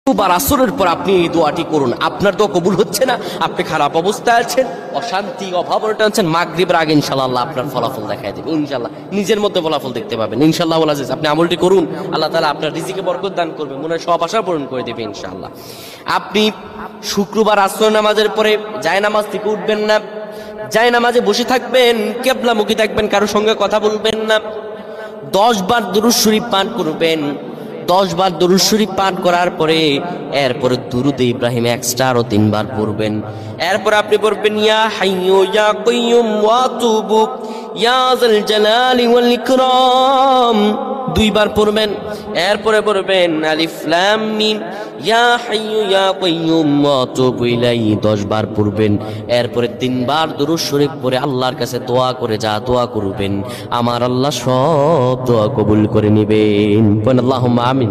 বার আসরের পর আপনি এই দোয়াটি করুন, আপনার দোয়া কবুল হচ্ছে না, আপনি খারাপ অবস্থায় আছেন, অশান্তি অভাব আছেন, মাগরিবের আগে ইনশাআল্লাহ আপনার ফলাফল দেখায় দেবে ইনশাআল্লাহ, নিজের মধ্যে ফলাফল দেখতে পাবেন ইনশাআল্লাহ। আপনি আমলটি করুন, আল্লাহ তাআলা আপনার রিজিকে বরকত দান করবে, মনের সব আশা পূরণ করে দেবে ইনশাআল্লাহ। আপনি শুক্রবার আসর নামাজের পরে জায়নামাজ থেকে উঠবেন না, জায়নামাজে বসে থাকবেন, কিবলামুখী থাকবেন, কারোর সঙ্গে কথা বলবেন না। 10 বার দুরূদ শরীফ পাঠ করবেন। 10 বার দুরূদ শরীফ পাঠ করার পরে এরপরে দুরূদ ইব্রাহিম এক্সট্রা আরো 3 বার পড়বেন। এরপর আপনি পড়বেন ইয়া হাইয়্যু ইয়া কাইয়্যুম ওয়া তুবু ইয়া যাল জালালি ওয়াল ইকরাম 2 বার পড়বেন। এরপরে পড়বেন আলিফ লাম মিম ইয়া হাইয়্যু ইয়া কাইয়্যুম ওয়া তুবু ইলাইহি 10 বার পড়বেন। এরপরে 3 বার দুরূদ শরীফ পড়ে আল্লাহর কাছে দোয়া করে যা দোয়া করবেন আমার আল্লাহ সব দোয়া কবুল করে নেবেন। আল্লাহুম্মা আমিন।